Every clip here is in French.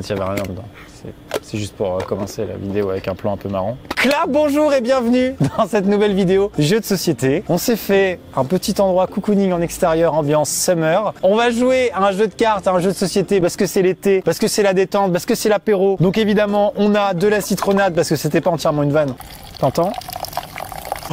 fait, il n'y avait rien dedans. C'est juste pour commencer la vidéo avec un plan un peu marrant. Clap, bonjour et bienvenue dans cette nouvelle vidéo jeu de société. On s'est fait un petit endroit cocooning en extérieur, ambiance summer. On va jouer à un jeu de cartes, à un jeu de société parce que c'est l'été, parce que c'est la détente, parce que c'est l'apéro. Donc évidemment, on a de la citronnade parce que c'était pas entièrement une vanne. T'entends ?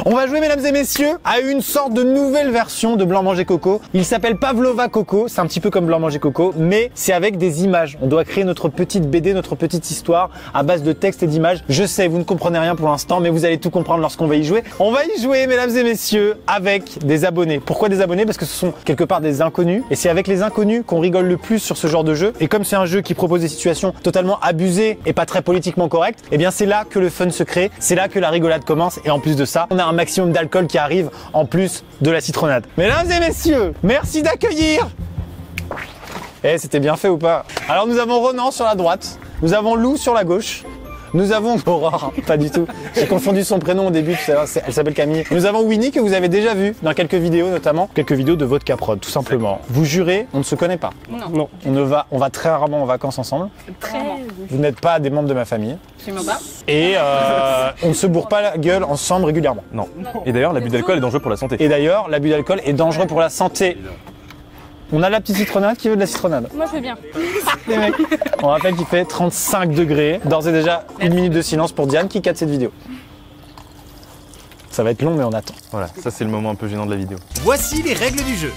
On va jouer, mesdames et messieurs, à une sorte de nouvelle version de Blanc Manger Coco. Il s'appelle Pavlova Coco, c'est un petit peu comme Blanc Manger Coco, mais c'est avec des images. On doit créer notre petite BD, notre petite histoire à base de textes et d'images. Je sais, vous ne comprenez rien pour l'instant, mais vous allez tout comprendre lorsqu'on va y jouer. On va y jouer, mesdames et messieurs, avec des abonnés. Pourquoi des abonnés? Parce que ce sont quelque part des inconnus, et c'est avec les inconnus qu'on rigole le plus sur ce genre de jeu. Et comme c'est un jeu qui propose des situations totalement abusées et pas très politiquement correctes, eh bien c'est là que le fun se crée, c'est là que la rigolade commence, et en plus de ça, on a un maximum d'alcool qui arrive en plus de la citronnade. Mesdames et messieurs, merci d'accueillir. Eh, c'était bien fait ou pas? Alors nous avons Ronan sur la droite, nous avons Lou sur la gauche, nous avons Aurore, pas du tout. J'ai confondu son prénom au début, elle s'appelle Camille. Nous avons Winnie que vous avez déjà vu dans quelques vidéos, notamment quelques vidéos de Vodka Prod, tout simplement. Vous jurez, on ne se connaît pas. Non. On va très rarement en vacances ensemble. Très. Vous n'êtes pas des membres de ma famille. Absolument pas. Et on ne se bourre pas la gueule ensemble régulièrement. Non. Et d'ailleurs, l'abus d'alcool est dangereux pour la santé. Et d'ailleurs, l'abus d'alcool est dangereux pour la santé. On a la petite citronnade, qui veut de la citronnade? Moi je veux bien. Les mecs. On rappelle qu'il fait 35 degrés. D'ores et déjà, 1 minute de silence pour Diane qui cadre cette vidéo. Ça va être long, mais on attend. Voilà, ça c'est le moment un peu gênant de la vidéo. Voici les règles du jeu.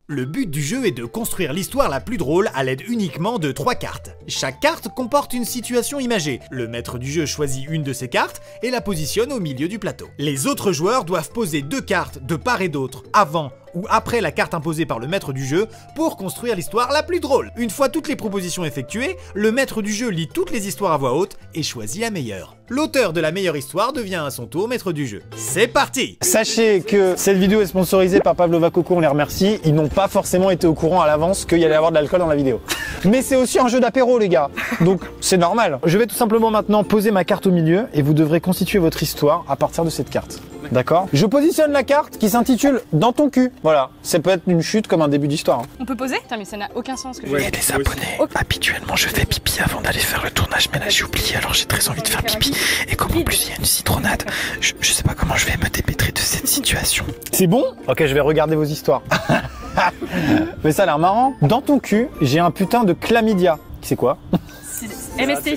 Le but du jeu est de construire l'histoire la plus drôle à l'aide uniquement de 3 cartes. Chaque carte comporte une situation imagée. Le maître du jeu choisit une de ces cartes et la positionne au milieu du plateau. Les autres joueurs doivent poser 2 cartes de part et d'autre avant ou après la carte imposée par le maître du jeu pour construire l'histoire la plus drôle. Une fois toutes les propositions effectuées, le maître du jeu lit toutes les histoires à voix haute et choisit la meilleure. L'auteur de la meilleure histoire devient à son tour maître du jeu. C'est parti! Sachez que cette vidéo est sponsorisée par Pavlova Coco, on les remercie. Ils n'ont pas forcément été au courant à l'avance qu'il y allait avoir de l'alcool dans la vidéo. Mais c'est aussi un jeu d'apéro, les gars. Donc c'est normal. Je vais tout simplement maintenant poser ma carte au milieu et vous devrez constituer votre histoire à partir de cette carte. D'accord? Je positionne la carte qui s'intitule Dans ton cul. Voilà. Ça peut être une chute comme un début d'histoire. Hein. On peut poser? Putain mais ça n'a aucun sens que je Et les abonnés, habituellement je fais pipi avant d'aller faire le tournage, mais là j'ai oublié, alors j'ai très envie de faire pipi. Et comme en plus il y a une citronnade, je sais pas comment je vais me dépêtrer de cette situation. C'est bon? Ok, je vais regarder vos histoires. Mais ça a l'air marrant. Dans ton cul, j'ai un putain de chlamydia. C'est quoi? MST.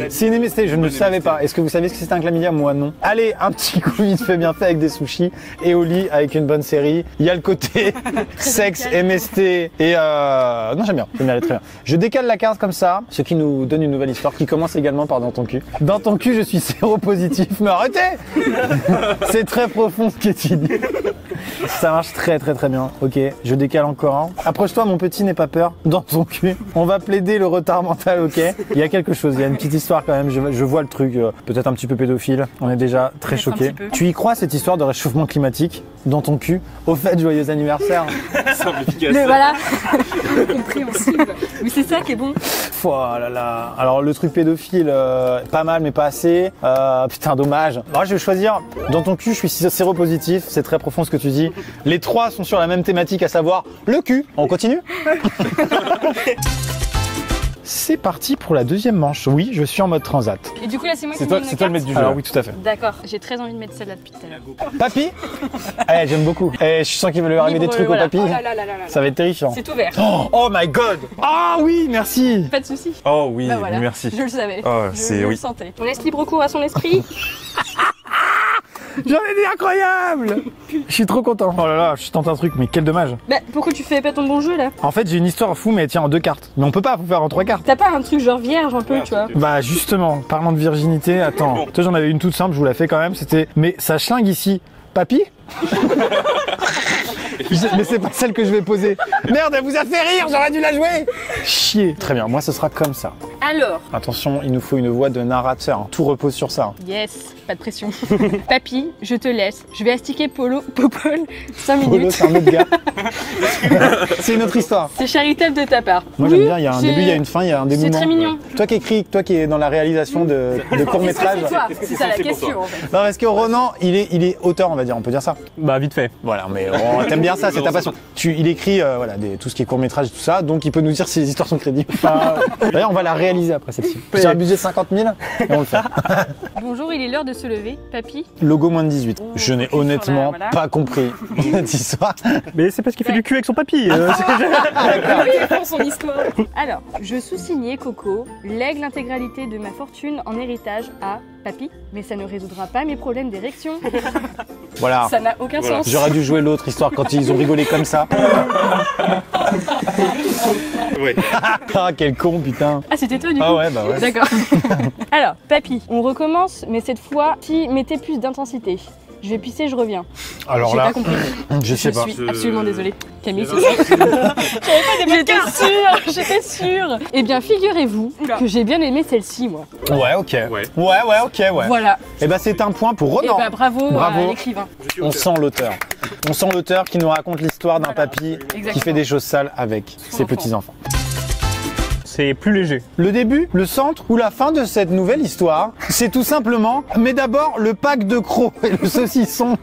C'est une MST, je ne le savais pas. Est-ce que vous savez ce que c'est un chlamydia? Moi non. Allez, un petit coup vite fait bien fait avec des sushis et au lit avec une bonne série. Il y a le côté sexe, MST et non, j'aime bien, elle est très bien. Je décale la carte comme ça, ce qui nous donne une nouvelle histoire qui commence également par Dans ton cul. Dans ton cul, je suis séropositif. Mais arrêtez. C'est très profond ce qui est dit. Ça marche très bien. Ok, je décale encore un. Approche-toi mon petit, n'aie pas peur. Dans ton cul. On va plaider le retard mental, ok. Il y a quelque chose, il y a une petite histoire quand même, je vois le truc, peut-être un petit peu pédophile, on est déjà très choqués. Tu y crois cette histoire de réchauffement climatique? Dans ton cul? Au fait, joyeux anniversaire. Le voilà. Compréhensible. Mais c'est ça qui est bon. Oh là là. Alors le truc pédophile, pas mal mais pas assez. Putain, dommage. Alors je vais choisir Dans ton cul, je suis séropositif, c'est très profond ce que tu dis. Les 3 sont sur la même thématique, à savoir le cul. On continue? C'est parti pour la deuxième manche. Oui, je suis en mode transat. Et du coup là c'est moi qui C'est mets toi, ma c'est toi le carte. maître du jeu. Alors oui, tout à fait. D'accord, j'ai très envie de mettre celle-là depuis tout à l'heure. Papy? Eh, j'aime beaucoup. Eh, je sens qu'il va lui arriver des Libre, trucs voilà. au papy. Oh là là là là là. Ça va être terrifiant. C'est ouvert. Oh my god! Ah oui, merci! Pas de soucis. Oh oui, Bah voilà, merci. je le savais. Oh, je c'est le oui. sentais. On laisse libre cours à son esprit. J'en ai dit incroyable! Je suis trop content. Oh là là, je tente un truc, mais quel dommage. Bah pourquoi tu fais pas ton bon jeu là? En fait, j'ai une histoire fou, mais elle tient en 2 cartes. Mais on peut pas vous faire en 3 cartes. T'as pas un truc genre vierge un peu, tu vois? Bah justement, parlant de virginité, attends. Toi, j'en avais une toute simple, je vous la fais quand même. C'était, mais ça schlingue ici. Papy? Mais c'est pas celle que je vais poser. Merde, elle vous a fait rire, j'aurais dû la jouer. Chier. Très bien, moi ce sera comme ça. Alors. Attention, il nous faut une voix de narrateur. Tout repose sur ça. Yes, pas de pression. Papy, je te laisse. Je vais astiquer Popol 5 minutes. Polo, c'est un autre gars. C'est une autre histoire. C'est charitable de ta part. Moi j'aime bien, il y a un début, il y a une fin, il y a un dénouement. C'est très mignon. Toi qui es dans la réalisation de court-métrage. C'est ça la question en fait. Non, parce que Ronan, il est auteur, on va dire, on peut dire ça. Bah vite fait. Voilà, mais t'aimes bien ça, c'est ta passion. Il écrit voilà, tout ce qui est court-métrage et tout ça, donc il peut nous dire si les histoires sont crédibles. D'ailleurs, on va la réaliser réaliser après celle-ci. J'ai un budget de 50 000 et on le fait. Bonjour, il est l'heure de se lever. Papy. Logo moins de 18. Je n'ai honnêtement voilà. pas compris cette histoire. Mais c'est parce qu'il fait du cul avec son papy. son histoire. Alors, je sous-signais Coco, lègue l'intégralité de ma fortune en héritage à Papy, mais ça ne résoudra pas mes problèmes d'érection. Voilà. Ça n'a aucun sens. J'aurais dû jouer l'autre histoire quand ils ont rigolé comme ça. Ouais. Ah, quel con, putain. Ah, c'était toi du coup. Ah ouais, bah ouais. D'accord. Alors, Papy, on recommence, mais cette fois, mettez plus d'intensité. Je vais pisser, je reviens. Alors J'ai là, pas compris. je sais pas. Je suis absolument désolée. Camille, c'est ça. J'étais sûre. Eh bien, figurez-vous que j'ai bien aimé celle-ci, moi. Ouais, ok. Ouais. Voilà. Et bah c'est un point pour Et Ronan. bah, bravo, Bravo. à l'écrivain. On sent l'auteur. On sent l'auteur qui nous raconte l'histoire d'un papy qui Exactement. fait des choses sales avec ses enfant. petits-enfants. C'est plus léger. Le début, le centre ou la fin de cette nouvelle histoire, c'est tout simplement, mais d'abord le pack de crocs et le saucisson.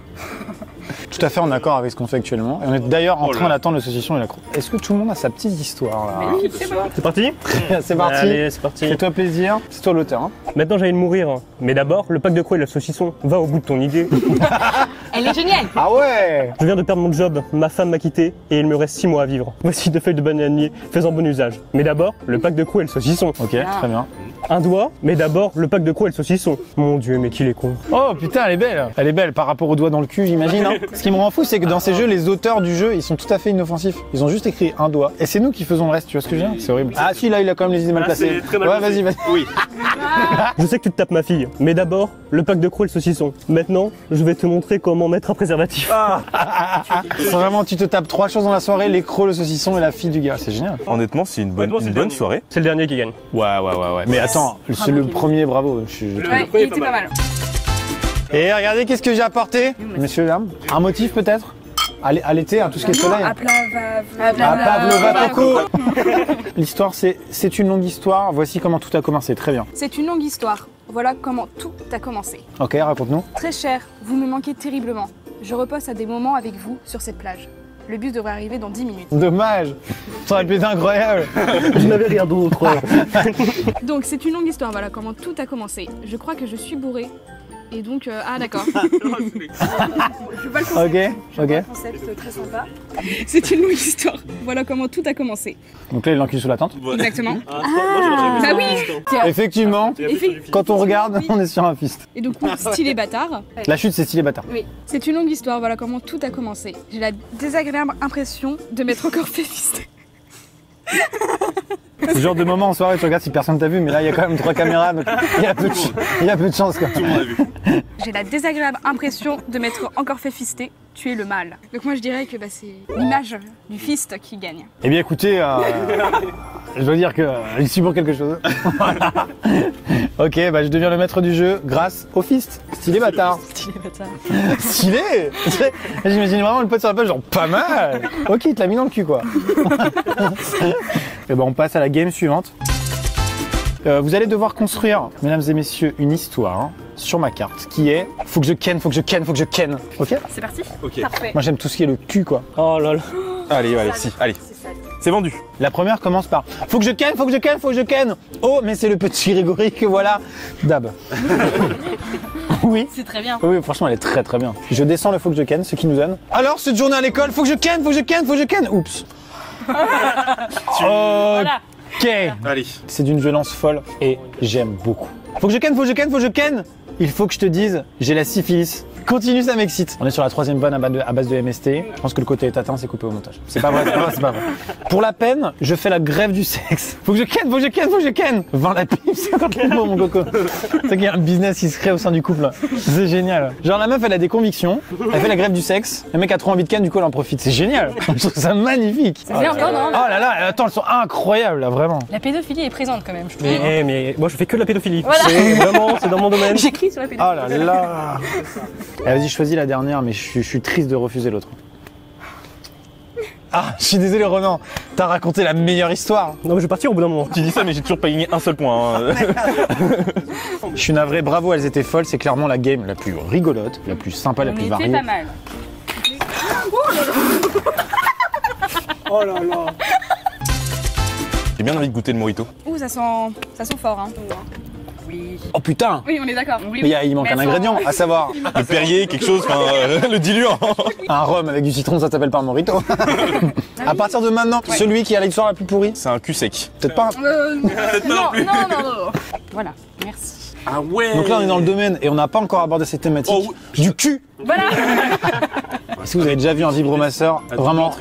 Tout à fait en accord avec ce qu'on fait actuellement. Et on est d'ailleurs en train d'attendre le saucisson et la croûte. Est-ce que tout le monde a sa petite histoire là? Magnifique, c'est bon. C'est parti? C'est parti. Allez, c'est parti. Fais-toi plaisir. C'est toi l'auteur. Hein. Maintenant j'ai envie de mourir. Mais d'abord, le pack de croix et le saucisson. Va au bout de ton idée. Elle est géniale. Ah ouais. Je viens de perdre mon job, ma femme m'a quitté et il me reste 6 mois à vivre. Voici 2 feuilles de bananier, fais-en bon usage. Mais d'abord, le pack de croix et le saucisson. Ok, très bien. Un doigt, mais d'abord, le pack de croix et le saucisson. Mon Dieu, mais qu'il est con. Oh putain, elle est belle. Elle est belle par rapport au doigt dans le cul, j'imagine. Hein. Ce qui me rend fou, c'est que dans ces jeux, les auteurs du jeu, ils sont tout à fait inoffensifs. Ils ont juste écrit un doigt. Et c'est nous qui faisons le reste, tu vois ce que je veux dire? C'est horrible. Ah si, là, il a quand même les idées mal placées. Ouais, vas-y. Oui. Je sais que tu te tapes ma fille, mais d'abord, le pack de croix et le saucisson. Maintenant, je vais te montrer comment mettre un préservatif. Vraiment, tu te tapes 3 choses dans la soirée, les crocs, le saucisson et la fille du gars. C'est génial. Honnêtement, c'est une bonne soirée. C'est le dernier qui gagne. Ouais. Mais attends, c'est le premier, bravo. Ouais, il était pas mal. Et regardez, qu'est-ce que j'ai apporté, messieurs, dames. Un motif peut-être? À l'été, tout ce qui est soleil. À Pavlova Coco. L'histoire, c'est une longue histoire. Voici comment tout a commencé. Très bien. C'est une longue histoire. Voilà comment tout a commencé. Ok, raconte-nous. Très cher, vous me manquez terriblement. Je repose à des moments avec vous sur cette plage. Le bus devrait arriver dans 10 minutes. Dommage. Ça aurait pu être incroyable. Je n'avais rien d'autre. Donc c'est une longue histoire, voilà comment tout a commencé. Je crois que je suis bourrée. Et donc, ah d'accord. Je vois le concept. Ok. Le concept très sympa. C'est une longue histoire. Voilà comment tout a commencé. Donc là, il l'encule sous la tente. Exactement. Bah oui. Effectivement, quand on regarde, on est sur un fist. Et donc, stylé bâtard. La chute, c'est stylé bâtard. Oui. C'est une longue histoire, voilà comment tout a commencé. J'ai la désagréable impression de m'être encore fait fister. C'est le genre de moment en soirée, tu regardes si personne t'a vu, mais là, il y a quand même 3 caméras, donc il y a peu de chance. Quoi. J'ai la désagréable impression de m'être encore fait fister. Tu es le mal. Donc moi je dirais que c'est l'image du fist qui gagne. Eh bien écoutez, je dois dire que je suis pour quelque chose. Ok, je deviens le maître du jeu grâce au fist. Stylé bâtard. Stylé bâtard. Stylé. J'imagine vraiment le pote sur la page, genre pas mal. Ok, il te l'a mis dans le cul quoi. Et on passe à la game suivante. Vous allez devoir construire, mesdames et messieurs, une histoire sur ma carte qui est faut que je ken. Ok? C'est parti. Ok. Parfait. Moi j'aime tout ce qui est le cul quoi. Oh là là. Allez. C'est vendu. La première commence par faut que je ken. Oh mais c'est le petit Grégory que voilà. Dab. Oui. C'est très bien. Oui, franchement elle est très très bien. Je descends le faut que je ken, ce qui nous donne. Alors cette journée à l'école, faut que je ken. Oups. Voilà. Ok. Allez. C'est d'une violence folle et j'aime beaucoup. Faut que je ken. Il faut que je te dise, j'ai la syphilis. Continue, ça m'excite. On est sur la 3e vanne à base de MST. Je pense que le côté est atteint, c'est coupé au montage. C'est pas vrai. Pour la peine, je fais la grève du sexe. Faut que je ken. 20 la pipe, 50 les mots, mon coco. C'est qu'il y a un business qui se crée au sein du couple. C'est génial. Genre la meuf, elle a des convictions. Elle fait la grève du sexe. Le mec a trop envie de ken, du coup elle en profite. C'est génial. Je trouve ça magnifique. C'est bien encore, non? Oh là là, attends, elles sont incroyables là, vraiment. La pédophilie est présente quand même, je trouve. Mais moi je fais que de la pédophilie. Voilà. C'est dans mon domaine. J'écris sur la pédophilie. Oh là là. Vas-y, choisis la dernière, mais je suis triste de refuser l'autre. Ah, je suis désolé Ronan, t'as raconté la meilleure histoire. Non mais je vais partir au bout d'un moment. Tu dis ça mais j'ai toujours pas gagné un seul point. Je suis navré, bravo, elles étaient folles, c'est clairement la game la plus rigolote, la plus sympa, la On plus était variée. pas mal. Oh là là. J'ai bien envie de goûter le mojito. Ouh, ça sent fort. Hein. Oui. Oh putain! Oui, on est d'accord. Oui, Mais il manque un ingrédient, à savoir Le Perrier, quelque chose, le diluant. un rhum avec du citron, ça s'appelle pas un mojito. À partir de maintenant, celui qui a l'histoire la plus pourrie, C'est un cul sec. peut-être pas. non. Voilà, merci. Ah ouais. Donc là, on est dans le domaine et on n'a pas encore abordé cette thématique Oh, du cul. Voilà. Si vous avez déjà vu un vibromasseur, vraiment.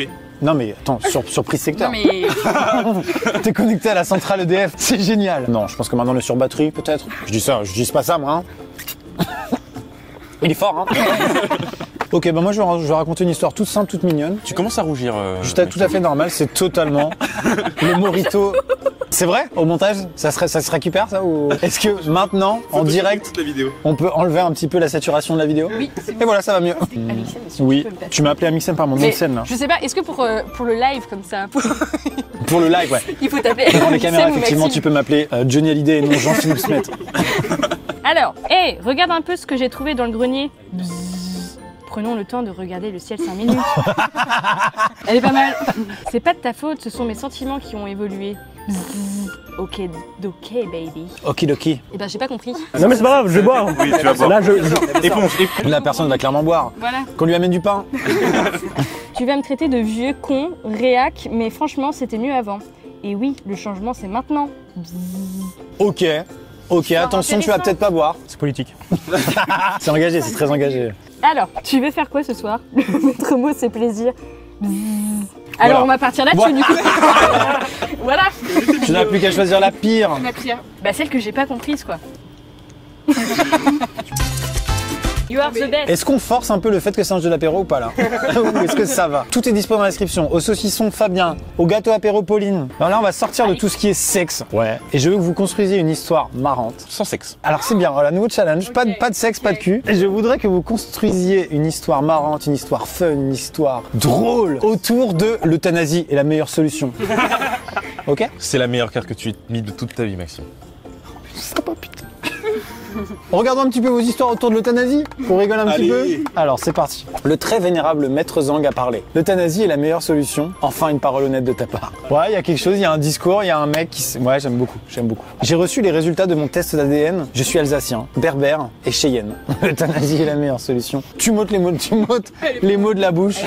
Non mais attends, surprise secteur. Non mais... T'es connecté à la centrale EDF, c'est génial. Non, je pense que maintenant le sur batterie peut-être. Je dis pas ça moi. Hein. Il est fort hein. Ok, bah moi je vais raconter une histoire toute simple, toute mignonne. Tu commences à rougir. Juste tout à fait normal, c'est totalement le mojito. C'est vrai? Au montage, ça se récupère ça ou est-ce que maintenant, en direct, la vidéo. on peut enlever un petit peu la saturation de la vidéo? Oui, c'est Et voilà, ça va mieux. Amixem, est-ce que Oui, tu peux me passer tu m'as appelé Amixem par mon nom de Mais scène là. je sais pas, est-ce que pour le live comme ça, Pour le live, ouais. il faut taper Devant les caméras, Amixem ou effectivement, Maxime tu peux m'appeler Johnny Hallyday et non Jean-Philippe Smet. Alors, hé, regarde un peu ce que j'ai trouvé dans le grenier. Bzzz. Prenons le temps de regarder le ciel 5 minutes. Elle est pas mal. C'est pas de ta faute, ce sont mes sentiments qui ont évolué. Bzzz. Ok, baby. Okidoki. Eh ben, j'ai pas compris. Non mais c'est pas grave, je vais boire. Oui, tu vas boire. Là, Éponge. La personne va clairement boire. Voilà. Qu'on lui amène du pain. Tu vas me traiter de vieux con, réac, mais franchement, c'était mieux avant. Et oui, le changement, c'est maintenant. Bzzz. Ok. Ok, attention, tu vas intéressant. peut-être pas boire. c'est politique. C'est engagé, c'est très engagé. Alors, tu veux faire quoi ce soir? Le maître mot, c'est plaisir. Bzzz. Alors, Voilà. on va partir là-dessus, du coup. Voilà. Tu n'as plus qu'à choisir la pire. La pire. Bah, celle que j'ai pas comprise, quoi. You are the best. Est-ce qu'on force un peu le fait que c'est un jeu d'apéro ou pas là? Ou est-ce que ça va? Tout est dispo dans la description. Au saucisson Fabien, au gâteau apéro Pauline. Alors là, on va sortir de tout ce qui est sexe. Ouais. Et je veux que vous construisiez une histoire marrante. Sans sexe. Alors c'est bien, voilà, nouveau challenge. Pas de sexe, pas de cul. Et je voudrais que vous construisiez une histoire marrante, une histoire fun, une histoire drôle autour de l'euthanasie est la meilleure solution. Ok? C'est la meilleure carte que tu aies mis de toute ta vie, Maxime. Sympa, putain. Regardons un petit peu vos histoires autour de l'euthanasie, qu'on rigole un petit peu. Alors c'est parti. Le très vénérable maître Zang a parlé. L'euthanasie est la meilleure solution. Enfin une parole honnête de ta part. Ouais, il y a quelque chose, il y a un discours, il y a un mec qui... Ouais, j'aime beaucoup. J'ai reçu les résultats de mon test d'ADN. Je suis alsacien, berbère et cheyenne. L'euthanasie est la meilleure solution. Tu m'ôtes les mots de la bouche.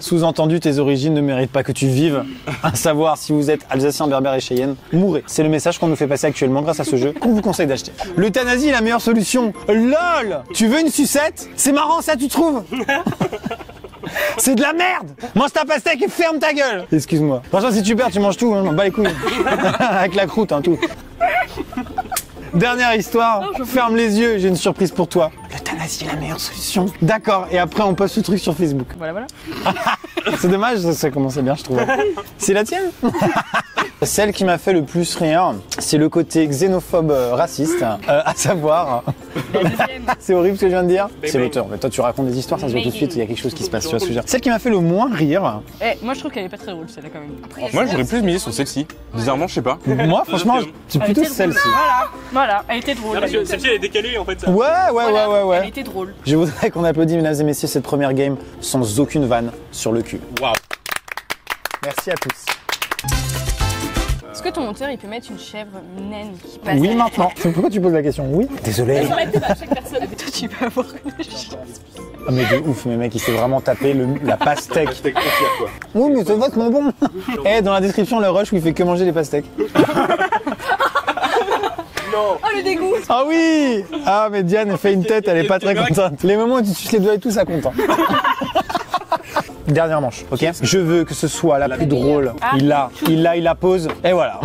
Sous-entendu, tes origines ne méritent pas que tu vives. À savoir, si vous êtes alsacien, berbère et cheyenne, mourrez. C'est le message qu'on nous fait passer actuellement grâce à ce jeu qu'on vous conseille d'acheter. L'euthanasie est la meilleure solution. LOL! Tu veux une sucette? C'est marrant ça, tu trouves? C'est de la merde! Mange ta pastèque et ferme ta gueule! Excuse-moi. Franchement, si tu perds, tu manges tout, hein, je m'en bats les couilles. Avec la croûte, hein, tout. Dernière histoire, ferme les yeux, j'ai une surprise pour toi. L'euthanasie est la meilleure solution. D'accord, et après on poste le truc sur Facebook. Voilà. C'est dommage, ça commençait bien, je trouve. C'est la tienne? Celle qui m'a fait le plus rire, c'est le côté xénophobe raciste, à savoir... C'est horrible ce que je viens de dire. C'est l'auteur. Toi, tu racontes des histoires, ça se voit tout de suite, il y a quelque chose qui se passe, tu vois ce que je veux dire. Celle qui m'a fait le moins rire... Moi, je trouve qu'elle est pas très drôle, celle-là, quand même. Moi, j'aurais plus misé sur celle-ci. Bizarrement, je sais pas. Moi, franchement, c'est plutôt Elle était celle-ci. drôle. Voilà, elle était drôle. Celle-ci elle est décalée en fait. Ouais. Elle était drôle. Je voudrais qu'on applaudisse, mesdames et messieurs, cette première game sans aucune vanne sur le cul. Waouh. Merci à tous. Est-ce que ton monteur, il peut mettre une chèvre naine qui passe Oui, maintenant. Pourquoi tu poses la question? Oui. Désolé. Sur la tête à chaque personne. Et toi, tu vas avoir une chèvre. Ah mais de ouf, mais mec, il s'est vraiment tapé la pastèque. Oui, mais c'est vachement bon. Eh, dans la description, le rush où il fait que manger les pastèques. Oh, le dégoût. Ah oui. Ah, mais Diane fait une tête, elle est pas très contente. Les moments où tu suces les doigts et tout, ça compte. Dernière manche, ok? Je veux que ce soit la plus drôle. Il la pose. Et voilà.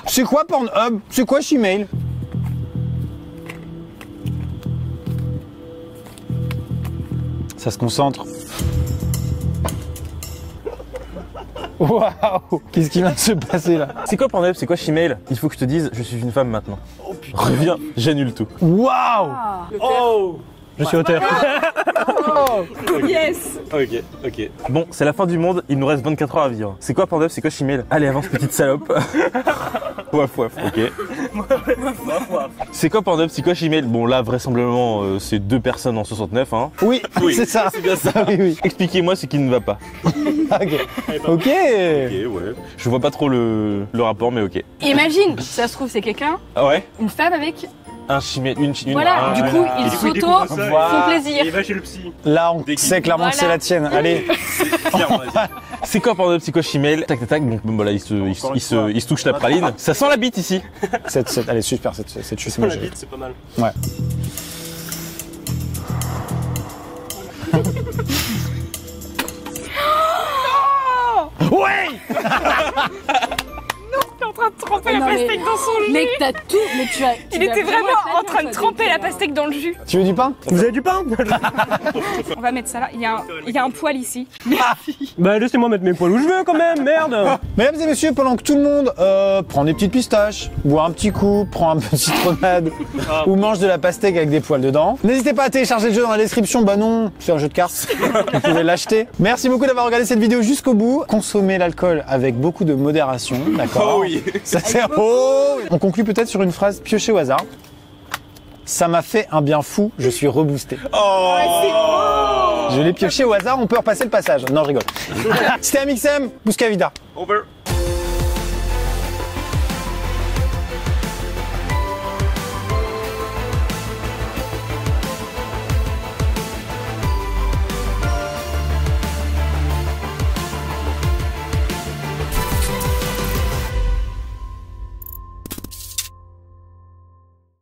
C'est quoi Pornhub? C'est quoi Gmail? Ça se concentre. Waouh! Qu'est-ce qui vient de se passer là? C'est quoi Pornhub? C'est quoi Gmail? Il faut que je te dise, je suis une femme maintenant. Reviens, j'annule tout. Waouh! Oh. Je suis auteur. Yes. Ok. Bon, c'est la fin du monde, il nous reste 24 heures à vivre. C'est quoi Pornhub, c'est quoi Chimel? Allez, avance, petite salope. Waf, ok. C'est quoi Pornhub, c'est quoi Chimel? Bon, là, vraisemblablement, c'est 2 personnes en 69, hein. Oui, c'est ça. C'est bien ça. Oui. Expliquez-moi ce qui ne va pas. Ok. Ouais. Je vois pas trop le rapport, mais ok. Imagine, ça se trouve, c'est quelqu'un, Ah ouais? une femme avec. Un Chimel, une. Voilà, du coup, ils s'auto font plaisir. Il va chez le psy. Là, on sait clairement que c'est la tienne. Allez. C'est quoi Pornhub, c'est quoi Chimel? Tac tac tac, donc bon, voilà, il se touche la praline. Ça sent la bite ici. Elle est super cette chute. La bite, c'est pas mal. Ouais. Ouais. T'es en train de tremper la pastèque dans son jus. Mec, t'as tout, mais tu as. Il était vraiment en train de tremper la pastèque dans le jus. Tu veux du pain? Vous avez du pain? On va mettre ça là. Il y a un poil ici. Bah laissez-moi mettre mes poils où je veux quand même, merde. Mesdames et messieurs, pendant que tout le monde prend des petites pistaches, boit un petit coup, prend un peu de citronnade ou mange de la pastèque avec des poils dedans, n'hésitez pas à télécharger le jeu dans la description. Bah non, c'est un jeu de cartes. Vous pouvez l'acheter. Merci beaucoup d'avoir regardé cette vidéo jusqu'au bout. Consommez l'alcool avec beaucoup de modération, d'accord? Oh oui. Ça c'est On conclut peut-être sur une phrase piochée au hasard. Ça m'a fait un bien fou, je suis reboosté. Oh, Je l'ai pioché au hasard, on peut repasser le passage. Non, je rigole. C'était Amixem, Bouscavida. Over.